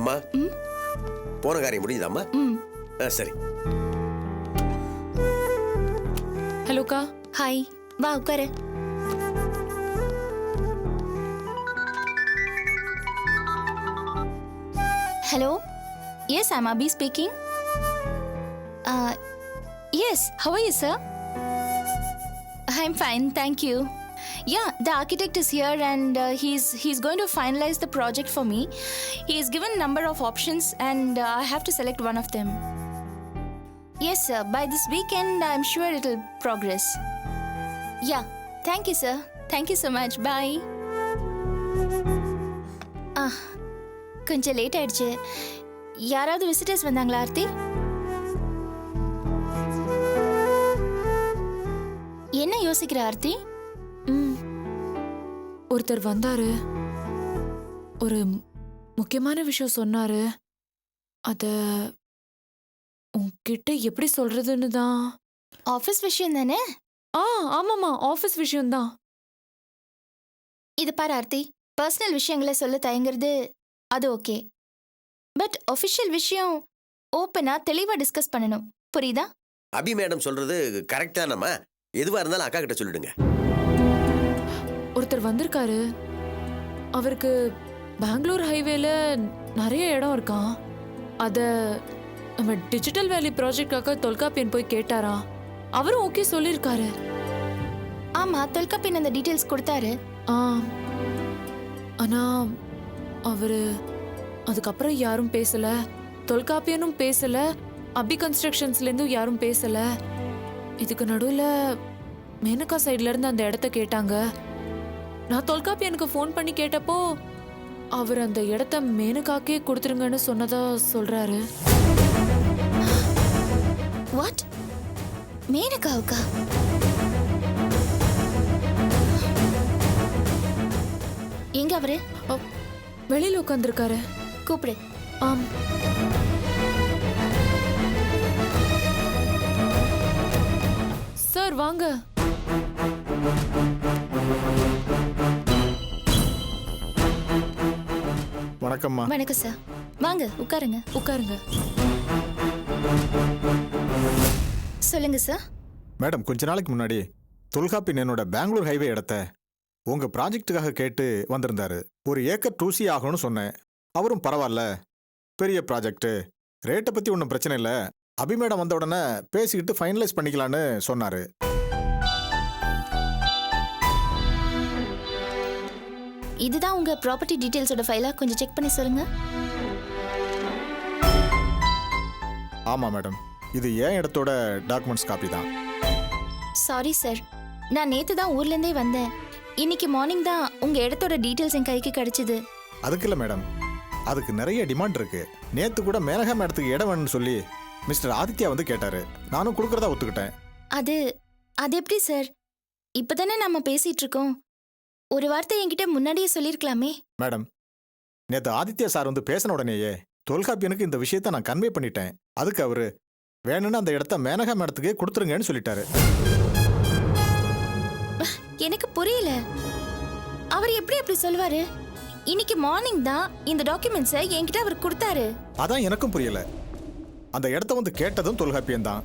அம்மா போன காரியம் முடியுதாம்மா? சரி. ஹலோக்கா. ஹாய், வா உட்காரு. Hello. Yes, I'm Abhi speaking. Yes, how are you, sir? I'm fine, thank you. Yeah, the architect is here and he's going to finalize the project for me. He's given a number of options and I have to select one of them. Yes, sir. By this weekend, I'm sure it'll progress. Yeah, thank you, sir. Thank you so much. Bye. கொஞ்சம் late ஆயிடுச்சு. யாராவது visitors வந்தாங்களா ஆர்த்தி? என்ன யோசிக்கிற ஆர்த்தி? ஒருத்தர் வந்தாரு, ஒரு முக்கியமான விஷயம் சொன்னாரு. அத உன்கிட்ட எப்படி சொல்றதுன்னு தான். ஆஃபீஸ் விஷயம் தானே? ஆமாமா, ஆஃபீஸ் விஷயம்தான். இது பாரு ஆர்த்தி, பர்சனல் விஷயங்களை சொல்ல தயங்குறது அது ஓகே. பட் ஒஃபிஷியல் விஷயம் ஓப்பனா தெளிவா டிஸ்கஸ் பண்ணணும். புரியுதா? அபி மேடம் சொல்றது கரெக்ட் தானம்மா. எதுவா இருந்தாலும் அக்கா கிட்ட சொல்லிடுங்க. ஒருத்தர் வந்திருக்காரு. அவருக்கு பெங்களூர் ஹைவேல நிறைய இடம் இருக்கான். அத நம்ம டிஜிட்டல் வேலி ப்ராஜெக்டாக தொல்காப்பியன் போய் கேட்டாரா. அவரும் ஓகே சொல்லியிருக்காரு. ஆமா, தொல்காப்பியன் அந்த டீடைல்ஸ் கொடுத்தாரு. ஆனா அவரு அதுக்கப்புறம் யாரும் பேசல. தொல்காப்பியனும் பேசல, அபி கன்ஸ்ட்ரக்ஷன்ஸ்ல இருந்தும் யாரும் பேசல. இதுக்கு நடுவுல மேனகா சைட்ல இருந்து அந்த இடத்த கேட்டாங்க. நான் தொல்காப்பியனுக்கு ஃபோன் பண்ணி கேட்டப்போ அவர் அந்த இடத்த மேனகாக்கே கொடுத்துருங்கன்னு சொன்னதா சொல்றாரு. வாட்? மேனகாவுக்கா? எங்க அவரு? வெளியில உட்காந்துருக்காரு. கூப்பிடு. ஆம். சார் வாங்க. வணக்கம்மா. வணக்கம் சார். வாங்க உட்காருங்க. உட்காருங்க. சொல்லுங்க சார். மேடம், கொஞ்ச நாளைக்கு முன்னாடி தொல்காப்பியன் என்னோட பெங்களூர் ஹைவே இடத்த உங்க ப்ராஜெக்டுக்காக கேட்டு வந்திருந்தாரு. 1 ஏக்கர் 2C ஆகணும்னு சொன்னேன். அவரும் பரவாயில்ல, பெரிய ப்ராஜெக்ட், ரேட்டை பத்தி ஒன்றும் பிரச்சனை இல்லை, அபி மேடம் வந்த உடனே பேசிக்கிட்டு ஃபைனலைஸ் பண்ணிக்கலான்னு சொன்னாரு. இதுதான் உங்க ப்ராப்பர்ட்டி டீடைல்ஸோட ஃபைலா? கொஞ்சம் செக் பண்ணி சொல்லுங்க. ஆமா மேடம், இது என் இடத்தோட டாக்குமெண்ட்ஸ் காப்பி தான். சாரி சார், நான் நேத்து தான் ஊர்ல இருந்தே வந்தேன். இன்னைக்கு மார்னிங் தான் உங்க இடத்தோட டீடைல்ஸ் என் கைக்கு கிடைச்சது. அதுக்கு இல்லை மேடம், அதுக்கு நிறைய டிமாண்ட் இருக்கு. நேத்து கூட மேனகா மேடத்துக்கு இடம் வேணும்னு சொல்லி மிஸ்டர் ஆதித்யா வந்து கேட்டாரு. நானும் கொடுக்கறதா ஒத்துக்கிட்டேன். அது எப்படி சார்? இப்பதானே நம்ம பேசிட்டு இருக்கோம். ஒரு வார்த்தை என்கிட்ட முன்னாடியே சொல்லிருக்கலாமே. மேடம், நேத்து ஆதித்யா சார் வந்து பேசின உடனேயே தொல்காப்பியனுக்கு இந்த விஷயத்த நான் கன்வே பண்ணிட்டேன். அதுக்கு அவரு வேணும்னு அந்த இடத்த மேனகா மேடத்துக்கே கொடுத்துருங்கன்னு சொல்லிட்டாரு. எனக்கு புரியல. அவர் எப்படி அப்படி சொல்லுவாரு? இன்னைக்கு மார்னிங் தான் இந்த டாக்குமெண்ட்ஸை என்கிட்ட அவர் கொடுத்தாரு. அதான் எனக்கும் புரியல. அந்த இடத்த வந்து கேட்டதும் தொல்காப்பியன் தான்,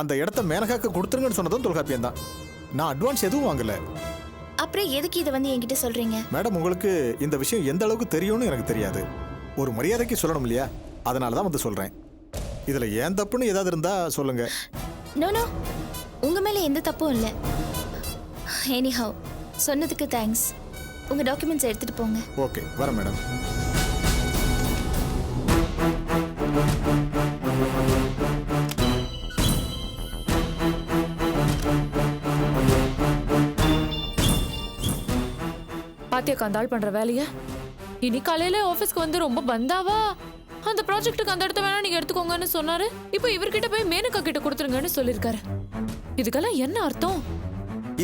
அந்த இடத்த மேனகாக்கு கொடுத்துருங்கன்னு சொன்னதும் தொல்காப்பியன் தான். நான் அட்வான்ஸ் எதுவும் வாங்கல. அப்புறம் எதுக்கு இதை வந்து என்கிட்ட சொல்றீங்க? மேடம், உங்களுக்கு இந்த விஷயம் எந்த அளவுக்கு தெரியும்னு எனக்கு தெரியாது. ஒரு மரியாதைக்கு சொல்லணும் இல்லையா? அதனால தான் வந்து சொல்றேன். இதுல ஏன் தப்புன்னு ஏதாவது இருந்தா சொல்லுங்க. நோ நோ, உங்க மேல எந்த தப்பும் இல்லை. எனிஹவ், சொன்னதுக்கு தேங்க்ஸ். உங்க டாக்குமெண்ட்ஸ் எடுத்துட்டு போங்க. ஓகே, வரேன் மேடம். பாத்தியா கந்தாள் பண்ற வேலைய? இனி காலையில ஆபீஸ்க்கு வந்து ரொம்ப பந்தாவா அந்த ப்ராஜெக்ட்டுக்கு அந்த இடத்த வேணா நீங்க எடுத்துக்கோங்கன்னு சொன்னாரு. இப்போ இவர்கிட்ட போய் மேனகா கிட்ட கொடுத்துருங்கன்னு சொல்லிருக்காரு. இதுக்கெல்லாம் என்ன அர்த்தம்?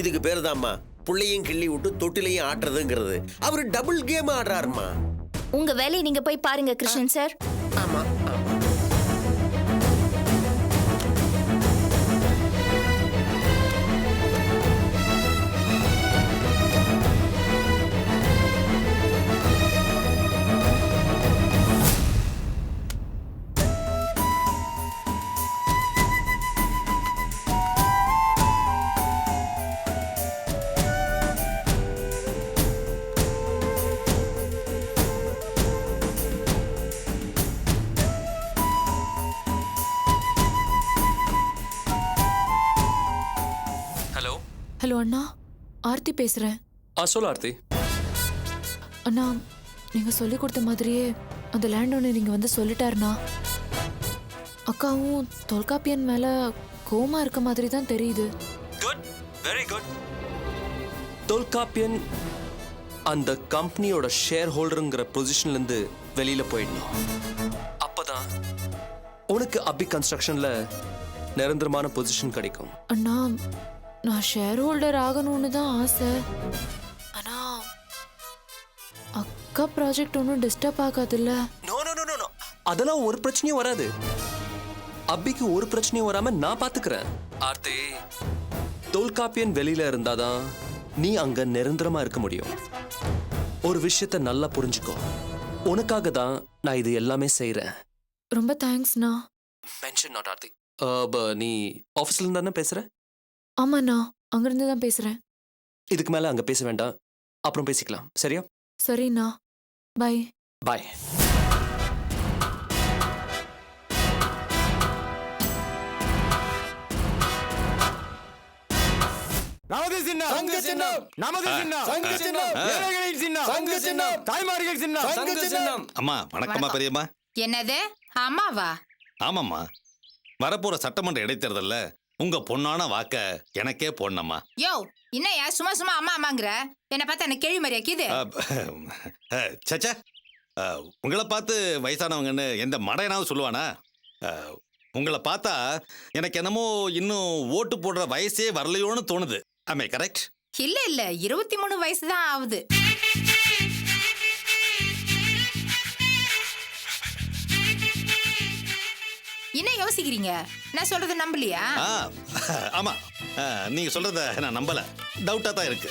இதுக்கு பேரு தான்மா புள்ளையும் கிள்ளி விட்டு தொட்டிலையும் ஆட்டுறதுங்கிறது. அவரு டபுள் கேம் ஆடுறாருமா. உங்க வேலையை நீங்க போய் பாருங்க கிருஷ்ணன் சார். ஆமா ஆமா. ஹலோ அண்ணா, ஆர்த்தி பேசுறேன். சொல்லு ஆர்த்தி. அண்ணா, நீங்க சொல்லி கொடுத்த மாதிரியே அந்த லேண்ட் ஓனர் நீங்க வந்து சொல்லிட்டாருண்ணா. அக்காவும் தொல்காப்பியன் மேல கோமா இருக்க மாதிரி தான் தெரியுது. Good, very good. தொல்காப்பியன் அந்த கம்பெனியோட ஷேர் ஹோல்டருங்கிற பொசிஷன்ல இருந்து வெளியில போயிடணும். அப்பதான் உனக்கு அபி கன்ஸ்ட்ரக்ஷன்ல நிரந்தரமான பொசிஷன் கிடைக்கும். அண்ணா, நான் ஷேர் ஹோல்டர் ஆகணும்னு தான் ஆசை. ஆனா அக்கா ப்ராஜெக்ட் ஒன்றும் டிஸ்டர்ப் ஆகாதுல்ல? நோ நோ நோ நோ, அதெல்லாம் ஒரு பிரச்சனையும் வராது. அபிக்கு ஒரு பிரச்சனையும் வராம நான் பாத்துக்கிறேன். ஆர்த்தி, தொல்காப்பியன் வெளியில இருந்தாதான் நீ அங்க நிரந்தரமா இருக்க முடியும். ஒரு விஷயத்த நல்லா புரிஞ்சுக்கோ. உனக்காக தான் நான் இது எல்லாமே செய்யறேன். ரொம்ப தேங்க்ஸ்ண்ணா. Mention not Aarthi. நீ ஆஃபீஸ்ல இருந்து தானே பேசுற? ஆமாண்ணா, அங்கிருந்து தான் பேசுறேன். இதுக்கு மேல அங்க பேச வேண்டாம், அப்புறம் பேசிக்கலாம். சரியா? சரிண்ணா, பை. பாய். நமது சின்னம் சங்கு சின்னம், நமது சின்னம் சங்கு சின்னம், ஏழைகளின் சின்னம் சங்கு சின்னம், தாய்மார்கள் சின்னம் சங்கு சின்னம். அம்மா வணக்கம்மா. பெரியம்மா. என்னது அம்மாவா? ஆமாம்மா, வரப்போற சட்டமன்ற இடைத்தேர்தல்ல உங்க பொண்ணான வாக்க எனக்கே போடணும்மா. யோ, என்னையா சும்மா சும்மா அம்மா அம்மாங்கிற? என்ன பார்த்தா எனக்கு கேள்வி மாதிரியா கீது? சச்சா, உங்களை பார்த்து வயசானவங்கன்னு எந்த மடையனாவது சொல்லுவானா? உங்களை பார்த்தா எனக்கு என்னமோ இன்னும் ஓட்டு போடுற வயசே வரலையோன்னு தோணுது. ஆமே கரெக்ட்? இல்ல இல்ல, 23 வயசு தான் ஆகுது. என்ன யோசிக்கிறீங்க? நான் சொல்றது நம்பலையா? ஆமா, நீங்க சொல்றத நான் நம்பல. டவுட்டா தான் இருக்கு.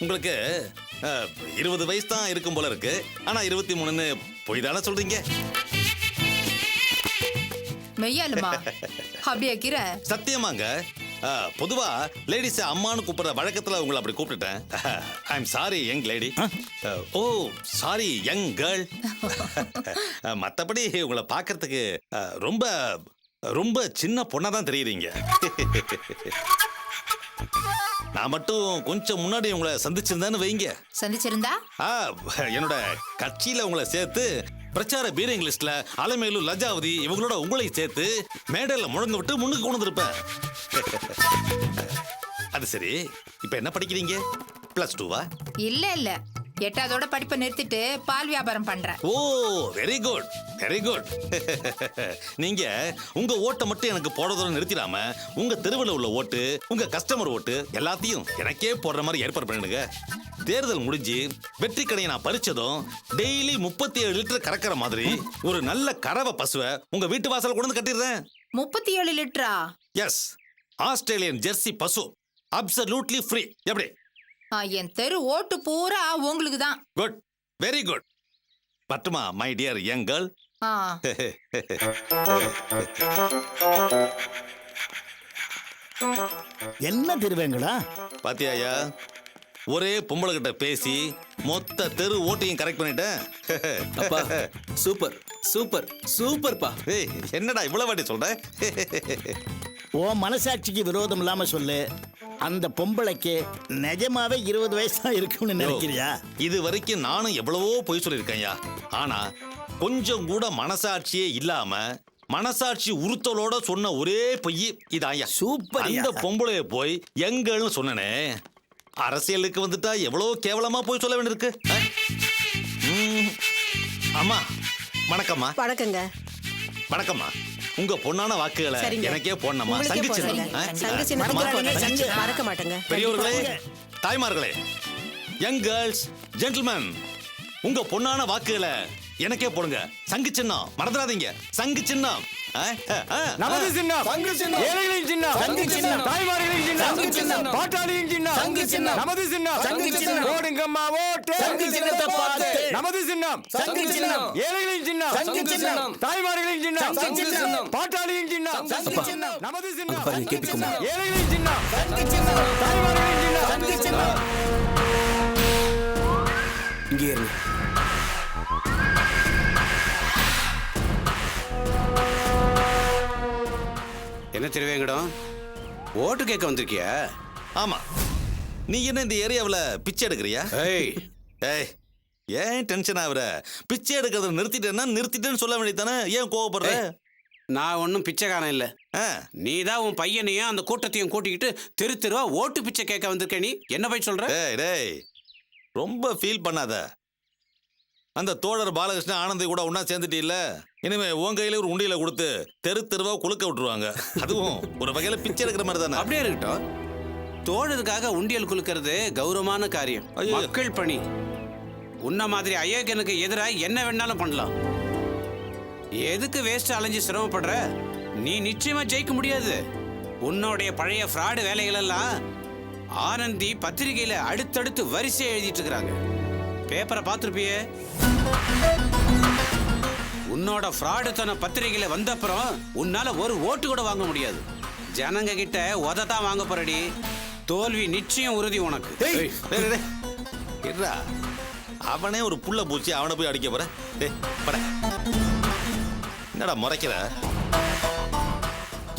உங்களுக்கு 20 வயசு தான் இருக்கும் போல இருக்கு. ஆனா 23ன்னு போய் தானே சொல்றீங்க? மெய்யாலுமா? அப்படியா கிர? சத்தியமாங்க. பொதுவா லேடிஸ் அம்மானு கூப்பிடுற வழக்கத்துல உங்களை அப்படி கூப்பிட்டுட்டேன். I am sorry young lady. Oh sorry young girl. மற்றபடி உங்களை பார்க்கறதுக்கு ரொம்ப ரொம்ப சின்ன பொண்ணா தான் தெரியுறீங்க. நான் மட்டும் கொஞ்சம் முன்னாடி உங்களை சந்திச்சிருந்தேன்னு வைங்க. சந்திச்சிருந்தா? என்னோட கட்சியில உங்களை சேர்த்து பிரச்சார பீரிங் லிஸ்ட்ல அலமேலு லஜாவதி இவங்களோட உங்களை சேர்த்து மேடையில முழங்க விட்டு முன்னுக்கு கொண்டு வந்திருப்பேன். அது சரி, இப்ப என்ன படிக்கிறீங்க? +2வா? இல்ல இல்ல, 8ஆவதோட படிப்பை நிறுத்திட்டு பால் வியாபாரம் பண்றேன். ஓ வெரி குட் வெரி குட். நீங்க உங்க ஓட்டை மட்டும் எனக்கு போடுறதோட நிறுத்திடாம உங்க தெருவில் உள்ள ஓட்டு, உங்க கஸ்டமர் ஓட்டு எல்லாத்தையும் எனக்கே போடுற மாதிரி ஏற்பாடு பண்ணிடுங்க. தேர்தல் முடிஞ்சு வெற்றி கடையை நான் பறிச்சதும் டெய்லி 37 லிட்டர் கறக்கிற மாதிரி ஒரு நல்ல கறவை பசுவை உங்க வீட்டு வாசல் கொண்டு வந்து கட்டிடுறேன். 37 லிட்டரா? எஸ், ஆஸ்திரேலியன் ஜெர்சி பசு, அப்சல்யூட்லி ஃப்ரீ. எப்படி? என் தெரு ஓட்டு பூரா உங்களுக்கு தான். Good, very good. பட்டுமா மை டியர் யங் கேர்ள்? என்ன திருவேங்களா? பாத்தியாயா, ஒரே பொம்பளை கிட்ட பேசி மொத்த தெரு ஓட்டையும் கரெக்ட் பண்ணிட்டேன். அப்பா சூப்பர் சூப்பர் சூப்பர்ப்பா. ஏய், என்னடா இவ்வளவு வாட்டி சொல்ற? ஓ மனசாட்சிக்கு விரோதம் இல்லாம சொல்லு, அந்த பொம்பளைக்கு நிஜமாவே 20 வயசு தான் இருக்கும்னு நினைக்கிறியா? இது வரைக்கும் நானும் எவ்வளவோ பொய் சொல்லியிருக்கேன்யா. ஆனா கொஞ்சம் கூட மனசாட்சியே இல்லாம மனசாட்சி உறுத்தலோட சொன்ன ஒரே பொய் இதாயா. சூப்பர். அந்த பொம்பளைய போய் எங்கள்னு சொன்னனே. அரசியலுக்கு வந்துட்டா எவ்வளவு கேவலமா போய் சொல்ல வேண்டியிருக்கு. அம்மா வணக்கம்மா. வணக்கங்க. வணக்கம்மா. உங்க பொண்ணான வாக்குகளை எனக்கே போடணுமா? மறக்க மாட்டேங்க. பெரியவர்களே, தாய்மார்களே, யங் கேர்ள்ஸ், ஜென்டில்மேன், உங்க பொண்ணான வாக்குகளை எனக்கே போடுங்க. சங்கு சின்னம் மறந்துடாதீங்க. சங்கு சின்னம். நமது சின்னம் சங்கு சின்னம், ஏழைகளின் சின்னம் சங்கு சின்னம், தாய்மார்களின் சின்னம் சங்கு சின்னம், பாட்டாளியின் சின்னம் சங்கு சின்னம், நமது சின்னம் சங்கு சின்னம், ஓடுங்கம்மா ஓட்டு சங்கு சின்னத்தை பார்த்து. நமது சின்னம் சங்கு சின்னம், ஏழைகளின் சின்னம் சங்கு சின்னம், தாய்மார்களின் சின்னம் சங்கு சின்னம், பாட்டாளியின் சின்னம் சங்கு சின்னம், நமது சின்னம் சங்கு சின்னம், ஏழைகளின் சின்னம் சங்கு சின்னம், தாய்மார்களின் சின்னம் சங்கு சின்னம். இங்கே இருங்க. என்ன திருவேங்கடம், ஓட்டு கேட்க வந்திருக்கியா? ஆமா, நீ என்ன இந்த ஏரியாவில் பிச்சை எடுக்கிறியா? ஏய் ஏய், ஏன் டென்ஷன் ஆகுற? பிச்சை எடுக்கிறத நிறுத்திட்டேன்னு சொல்ல வேண்டியதானே? ஏன் கோவப்படுற? நான் ஒன்றும் பிச்சைக்காரன் இல்லை. நீ தான் உன் பையனையும் அந்த கூட்டத்தையும் கூட்டிக்கிட்டு தெரு தெருவா ஓட்டு பிச்சை கேட்க வந்திருக்க. நீ என்ன போய் சொல்ற? டேய் ரொம்ப ஃபீல் பண்ணாத. அந்த தோழர் பாலகிருஷ்ணன் ஆனந்தி கூட ஒன்னா சேர்ந்துட்டீல்ல, இனிமே உன் கையில ஒரு உண்டியில கொடுத்து தெரு தெருவா குலுக்க விட்டுருவாங்க. அதுவும் ஒரு வகையில பிச்சை எடுக்கிற மாதிரி தானே. அப்படியே இருக்கட்டும். தோழருக்காக உண்டியல் குலுக்கிறது கௌரவமான காரியம், மக்கள் பணி. உன்ன மாதிரி அயோக்கியனுக்கு எதிராக என்ன வேணாலும் பண்ணலாம். எதுக்கு வேஸ்ட் அலைஞ்சு சிரமப்படுற? நீ நிச்சயமா ஜெயிக்க முடியாது. உன்னுடைய பழைய ஃப்ராடு வேலைகள் எல்லாம் ஆனந்தி பத்திரிகையில அடுத்தடுத்து வரிசை எழுதிட்டு இருக்கிறாங்க. பேப்பரை பார்த்துருப்பியே. உன்னோட ஃப்ராடுத்தன பத்திரிகையில வந்தப்புறம் உன்னால ஒரு ஓட்டு கூட வாங்க முடியாது. ஜனங்க கிட்ட உதத்தான் வாங்க போறடி. தோல்வி நிச்சயம் உறுதி உனக்கு. அவனே ஒரு புள்ள பூச்சி, அவனை போய் அடிக்க போற? என்னடா முறைக்கிற?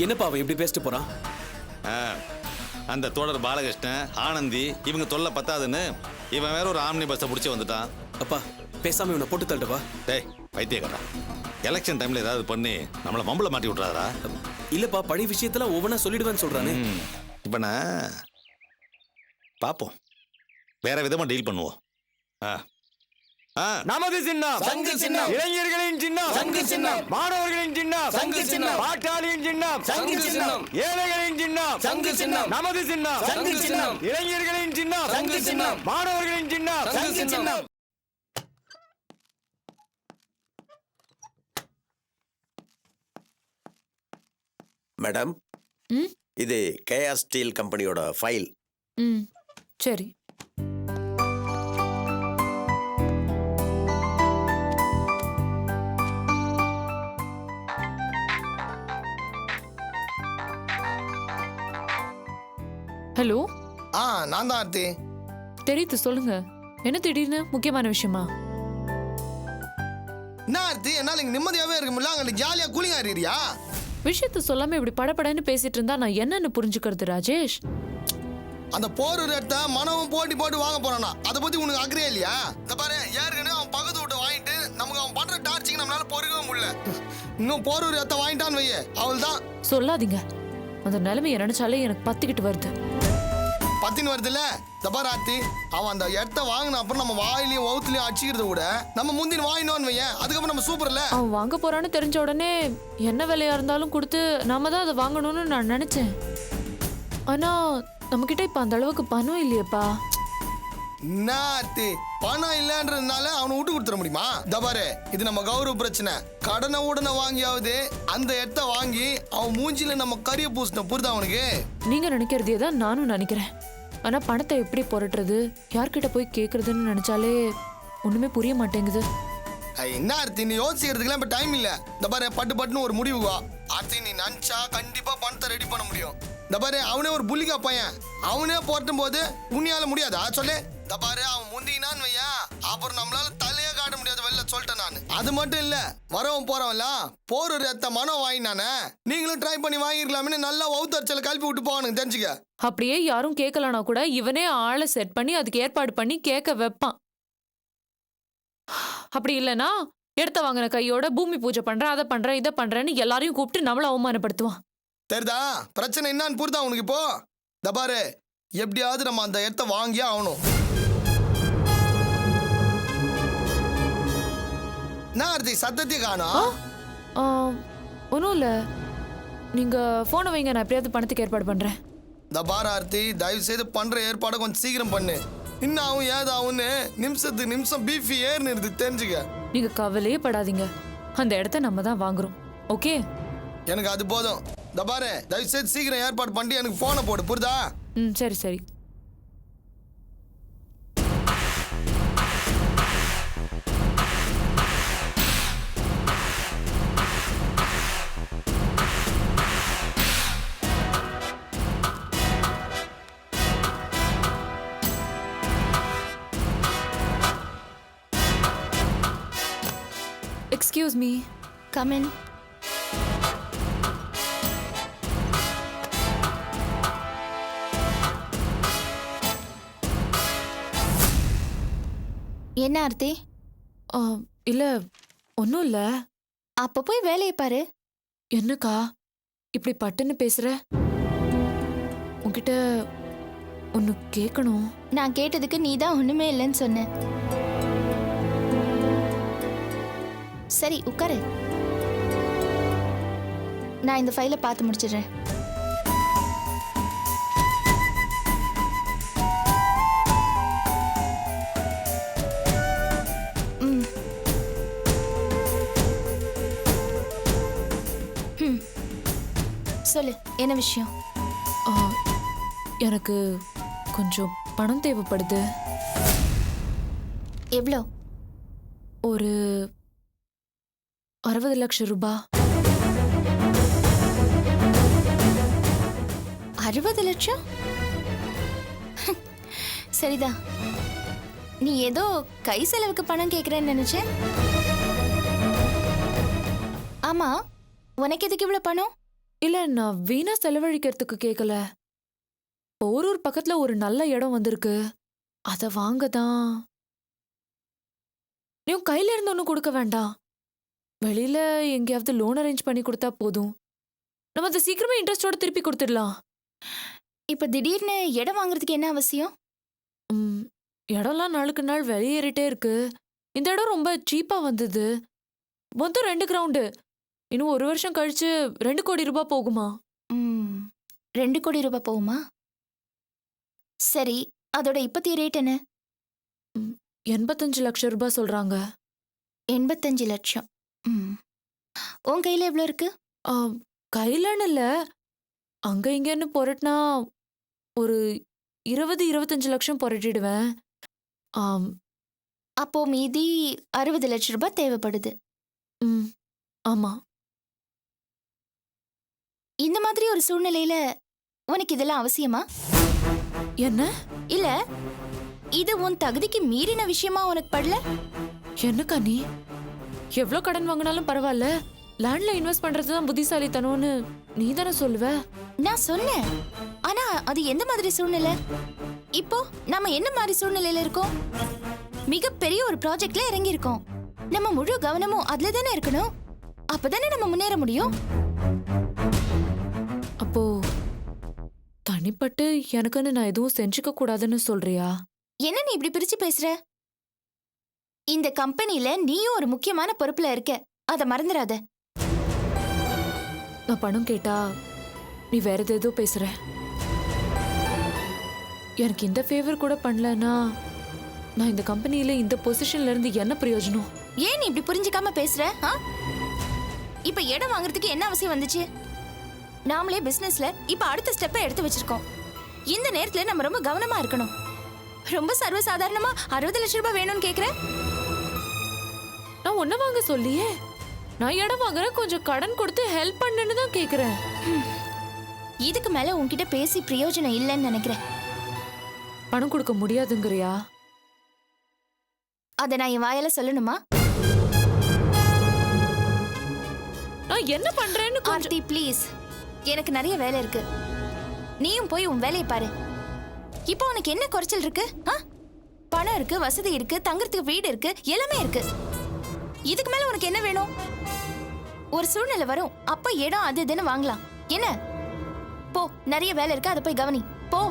என்னப்பா அவன் இப்படி பேசிட்டு போறான்? அந்த தோழர் பாலகிருஷ்ணன் ஆனந்தி இவங்க தொல்லை பத்தாதுன்னு இவன் வேற ஒரு ஆம்னி பஸ்ஸை பிடிச்சி வந்துட்டான். அப்பா பேசாம இவனை போட்டு தள்ளுப்பா. டேய் பைத்தியக்காரா, எலெக்ஷன் டைம்ல ஏதாவது பண்ணி நம்மளை மம்பளை மாட்டி விட்றாரா? இல்லப்பா, பழைய விஷயத்துல ஒவ்வொன்றா சொல்லிடுவேன்னு சொல்றானே. இப்போ நான் பார்ப்போம், வேற விதமா டீல் பண்ணுவோம். நமது சின்னம் சங்கு சின்னம், இளைஞர்களின் சின்னம் சங்கு சின்னம், மாணவர்களின் சின்னம் சங்கு சின்னம், பாட்டாளியின் சின்னம் சங்கு சின்னம், ஏழைகளின் சின்னம் சங்கு சின்னம், நமது சின்னம் சங்கு சின்னம், இளைஞர்களின் சின்னம் சங்கு சின்னம், மாணவர்களின் சின்னம் சங்கு சின்னம். மேடம், இது கேஆர் ஸ்டீல் கம்பெனியோட ஃபைல். சரி. ஹலோ. நான் தான் ஆர்த்தி. தெரியுது, சொல்லுங்க. என்ன திடீர்னு முக்கியமான விஷயமா? என்ன ஆர்த்தி, என்னால இங்க நிம்மதியாவே இருக்க முடியல. அங்க ஜாலியா கூலிங் ஆறியா? விஷயத்த சொல்லாம இப்படி படபடன்னு பேசிட்டு இருந்தா நான் என்னன்னு புரிஞ்சுக்கிறது ராஜேஷ்? அந்த போர் இடத்த மனமும் போட்டி போட்டு வாங்க போறானா, அதை பத்தி உனக்கு அக்கறையா இல்லையா? இந்த பாரு, ஏற்கனவே அவன் பக்கத்து விட்டு வாங்கிட்டு நமக்கு அவன் பண்ற டார்ச்சிங் நம்மளால பொறுக்கவே முடியல. இன்னும் போர் இடத்த வாங்கிட்டான்னு வையே, அவள் தான். சொல்லாதீங்க, அந்த நிலைமையை நினைச்சாலே எனக்கு பத்திக்கிட்டு வருது. பத்தின்னு வருது இல்ல? தபார் ஆர்த்தி, அவன் அந்த இடத்த வாங்கின அப்புறம் நம்ம வாயிலையும் வவுத்துலயும் அடிச்சுக்கிறத விட நம்ம முந்தின வாங்கினோன்னு வையன், அதுக்கப்புறம் நம்ம சூப்பர் இல்ல. அவன் வாங்க போறான்னு தெரிஞ்ச உடனே என்ன விலையா இருந்தாலும் கொடுத்து நாம தான் அதை வாங்கணும்னு நான் நினைச்சேன். ஆனா நம்ம கிட்ட இப்ப அந்த அளவுக்கு பணம் இல்லையப்பா. என்ன ஆர்த்தி, பணம் இல்லன்றதுனால அவனை விட்டு கொடுத்துட முடியுமா? தபாரு, இது நம்ம கௌரவ பிரச்சனை. கடனை உடனே வாங்கியாவது அந்த இடத்த வாங்கி அவன் மூஞ்சில நம்ம கரிய பூசின புரிதா அவனுக்கு? நீங்க நினைக்கிறதே தான் நானும் நினைக்கிறேன். ஆனா பணத்தை எப்படி புரட்டுறது, யார்கிட்ட போய் கேக்குறதுன்னு நினைச்சாலே ஒண்ணுமே புரிய மாட்டேங்குது. என்ன ஆர்த்தி, நீ யோசிக்கிறதுக்குலாம் இப்ப டைம் இல்ல. இந்த பாரு, பட்டு பட்டுன்னு ஒரு முடிவு வா ஆர்த்தி. நீ நினைச்சா கண்டிப்பா பணத்தை ரெடி பண்ண முடியும். இந்த பாரு, அவனே ஒரு புள்ளிக்கா பையன், அவனே போட்டும் போது உன்னையால முடியாதா சொல்லு? இந்த பாரு, அவன் முந்தினான்னு வையா, அப்புறம் நம்மளால தலையே காட்ட முடியாது வெளில சொல்லிட்டேன் நான். அது மட்டும் இல்ல, வரவன் போறவன்ல போர் ரத்த மனம் வாங்கினானே, நீங்களும் ட்ரை பண்ணி வாங்கிருக்கலாமே. நல்லா வவுத்தரிச்சல கல்வி விட்டு போவானுங்க, தெரிஞ்சுக்க. அப்படியே யாரும் கேட்கலனா கூட இவனே ஆளை செட் பண்ணி அதுக்கு ஏற்பாடு பண்ணி கேட்க வைப்பான். அப்படி இல்லைன்னா எடுத்த வாங்கின கையோட பூமி பூஜை பண்றேன், அதை பண்றேன், இதை பண்றேன்னு எல்லாரையும் கூப்பிட்டு நம்மள அவமானப்படுத்துவான். தெரியுதா பிரச்சனை என்னன்னு புரிதா உனக்கு இப்போ? தபாரு, எப்படியாவது நம்ம அந்த இடத்த வாங்கியே ஆகணும். என்ன ஆர்த்தி, சத்தத்தை காணோம்? ஒன்றும் இல்லை, நீங்க போனை வைங்க, நான் எப்படியாவது பணத்துக்கு ஏற்பாடு பண்றேன். தபார் ஆர்த்தி, தயவு செய்து பண்ற ஏற்பாடை கொஞ்சம் சீக்கிரம் பண்ணு. இன்னும் ஏதாவுன்னு நிமிஷத்துக்கு நிமிஷம் பீஃபி ஏறுன்னு இருக்கு, தெரிஞ்சுக்க. நீங்க கவலையே படாதீங்க, அந்த இடத்த நம்ம தான் வாங்குறோம். ஓகே, எனக்கு அது போதும். தபாரு, தயவு செய்து சீக்கிரம் ஏற்பாடு பண்ணி எனக்கு போனை போடு, புரியுதா? சரி சரி. Excuse me. Come in. என்ன ஆர்த்தி? ஆ, இல்ல ஒன்றும் இல்லை. அப்ப போய் வேலையை பாரு. என்னக்கா இப்படி பட்டுன்னு பேசுற? உன்கிட்ட ஒன்று கேட்கணும். நான் கேட்டதுக்கு நீ தான் ஒண்ணுமே இல்லைன்னு சொன்ன. சரி உட்காரு. நான் இந்த ஃபைலை பார்த்து முடிச்சிடுறேன். ம். ம். சொல்லு, என்ன விஷயம்? ஆ, எனக்கு கொஞ்சம் பணம் தேவைப்படுது. எவ்வளோ? ஒரு 60 லட்சம் ரூபாய். 60 லட்சம்? சரிதான். நீ ஏதோ கை செலவுக்கு பணம் கேட்குறேன்னு நினைச்சேன். ஆமா, உனக்கு எதுக்கு இவ்வளவு பணம்? இல்ல, நான் வீணா செலவழிக்கிறதுக்கு கேட்கல. போரூர் பக்கத்துல ஒரு நல்ல இடம் வந்திருக்கு, அத வாங்க தான். நீ உன் கையில இருந்து ஒன்றும் கொடுக்க வேண்டாம். வெளியில எங்கேயாவது லோன் அரேஞ்ச் பண்ணி கொடுத்தா போதும். நம்ம அதை சீக்கிரமே இன்ட்ரெஸ்டோட திருப்பி கொடுத்துடலாம். இப்ப திடீர்னு இடம் வாங்குறதுக்கு என்ன அவசியம்? இடம்லாம் நாளுக்கு நாள் வெளியேறிட்டே இருக்கு. இந்த இடம் ரொம்ப சீப்பா வந்தது. மொத்தம் 2 கிரவுண்டு. இன்னும் 1 வருஷம் கழிச்சு 2 கோடி ரூபாய் போகுமா? 2 கோடி ரூபாய் போகுமா? சரி, அதோட இப்பத்திய ரேட் என்ன? 85 லட்சம் ரூபாய் சொல்றாங்க. 85 லட்சம். உன் கையில எவ்வளவு இருக்கு? கையிலன்னு இல்ல, அங்க இங்கன்னு புரட்டினா ஒரு 20-25 லட்சம் புரட்டிடுவேன். அப்போ மீதி 60 லட்சம் ரூபாய் தேவைப்படுது. ஆமா. இந்த மாதிரி ஒரு சூழ்நிலையில உனக்கு இதெல்லாம் அவசியமா? என்ன? இல்ல, இது உன் தகுதிக்கு மீறின விஷயமா உனக்கு படல? என்னக்கா நீ? எவ்வளோ கடன் வாங்கினாலும் பரவாயில்ல, லேண்ட்ல இன்வெஸ்ட் பண்றதுதான் புத்திசாலித்தனம்னு நீ தானே சொல்லுவ. நான் சொன்னேன், ஆனா அது எந்த மாதிரி சூழ்நிலை? இப்போ நம்ம என்ன மாதிரி சூழ்நிலையில இருக்கோம்? மிகப்பெரிய ஒரு ப்ராஜெக்ட்ல இறங்கி இருக்கோம். நம்ம முழு கவனமும் அதுல தானே இருக்கணும். அப்பதானே நம்ம முன்னேற முடியும். அப்போ தனிப்பட்டு எனக்குன்னு நான் எதுவும் செஞ்சுக்க கூடாதுன்னு சொல்றியா? என்ன நீ இப்படி பிரிச்சு பேசுற? இந்த கம்பெனில நீயும் ஒரு முக்கியமான பொறுப்புல இருக்க, அத மறந்துடாத. நான் பணம் கேட்டா நீ வேற ஏதோ பேசுற. எனக்கு இந்த ஃபேவர் கூட பண்ணலன்னா நான் இந்த கம்பெனியில இந்த பொசிஷன்ல இருந்து என்ன பிரயோஜனம்? ஏன் நீ இப்படி புரிஞ்சுக்காம பேசுற? இப்ப இடம் வாங்குறதுக்கு என்ன அவசியம் வந்துச்சு? நாமளே பிசினஸ்ல இப்ப அடுத்த ஸ்டெப்பை எடுத்து வச்சிருக்கோம். இந்த நேரத்துல நம்ம ரொம்ப கவனமா இருக்கணும். ரொம்ப சர்வசாதாரணமா 60 லட்சம் ரூபாய் வேணும்னு கேக்குறேன். நான் ஒன்ன வாங்க சொல்லியே, நான் இடம் வாங்குறேன், கொஞ்சம் கடன் கொடுத்து ஹெல்ப் பண்ணுன்னு தான் கேக்குறேன். இதுக்கு மேல உன்கிட்ட பேசி பிரயோஜனம் இல்லைன்னு நினைக்கிறேன். பணம் கொடுக்க முடியாதுங்கறியா? அத நான் என் வாயால சொல்லணுமா? நான் என்ன பண்றேன்னு ஆர்த்தி ப்ளீஸ், எனக்கு நிறைய வேலை இருக்கு. நீயும் போய் உன் வேலையை பாரு. இப்போ உனக்கு என்ன குறைச்சல் இருக்கு? பணம் இருக்கு, வசதி இருக்கு, தங்கறதுக்கு வீடு இருக்கு, எல்லாமே இருக்கு. இதுக்கு மேல உனக்கு என்ன வேணும்? ஒரு சூழ்நிலை வரும், அப்ப இடம் அது இதுன்னு வாங்கலாம். என்ன? போ, நிறைய வேலை இருக்கு, அதை போய் கவனி. போ.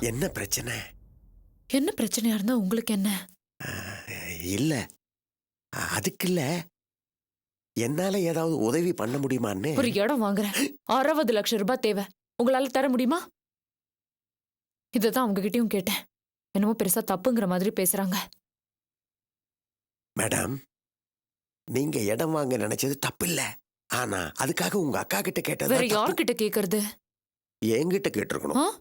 என்ன பிரச்சனை? என்ன பிரச்சனையா இருந்தா உங்களுக்கு என்ன? இல்ல அதுக்கு இல்ல, என்னால ஏதாவது உதவி பண்ண முடியுமான்னு. ஒரு இடம் வாங்குறேன், 60 லட்சம் ரூபாய் தேவை, உங்களால தர முடியுமா? இதுதான் உங்ககிட்டயும் கேட்டேன். என்னமோ பெருசா தப்புங்கிற மாதிரி பேசுறாங்க. மேடம், நீங்க இடம் வாங்க நினைச்சது தப்பு இல்ல. ஆனா அதுக்காக உங்க அக்கா கிட்ட வேற கேட்டது யார்கிட்ட கேக்குறது? என்கிட்ட கேட்டிருக்கணும்.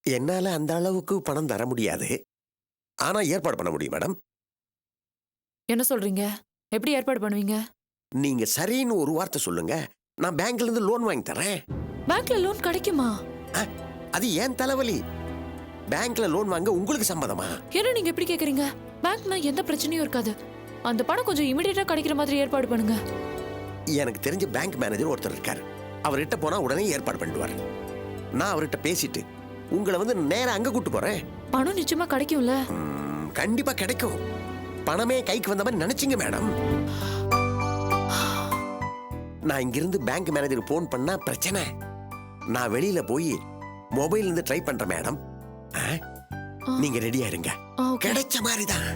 என்னால அந்த அளவுக்கு பணம் தர முடியாது, ஆனா ஏற்பாடு பண்ண முடியும் மேடம். என்ன சொல்றீங்க? எப்படி ஏற்பாடு பண்ணுவீங்க? நீங்க சரின்னு ஒரு வார்த்தை சொல்லுங்க, நான் பேங்க்ல இருந்து லோன் வாங்கி தரேன். பேங்க்ல லோன் கிடைக்குமா? அது ஏன் தலைவலி. பேங்க்ல லோன் வாங்க உங்களுக்கு சம்மதமா? என்ன நீங்க எப்படி கேக்குறீங்க? பேங்க்னா எந்த பிரச்சனையும் இருக்காது. அந்த பணம் கொஞ்சம் இமிடியேட்டா கிடைக்கிற மாதிரி ஏற்பாடு பண்ணுங்க. எனக்கு தெரிஞ்ச பேங்க் மேனேஜர் ஒருத்தர் இருக்காரு, அவர்கிட்ட போனா உடனே ஏற்பாடு பண்ணுவார். நான் அவர்கிட்ட பேசிட்டு உங்களை வந்து நேரா அங்க கூட்டு போறேன். பணம் நிச்சயமா கிடைக்கும்ல? கண்டிப்பா கிடைக்கும். பணமே கைக்கு வந்த மாதிரி நினைச்சீங்க மேடம். நான் இங்கிருந்து பேங்க் மேனேஜருக்கு போன் பண்ணா பிரச்சனை. நான் வெளியில போய் மொபைல் இருந்து ட்ரை பண்றேன் மேடம். நீங்க ரெடியா இருங்க, கிடைச்ச மாதிரிதான்.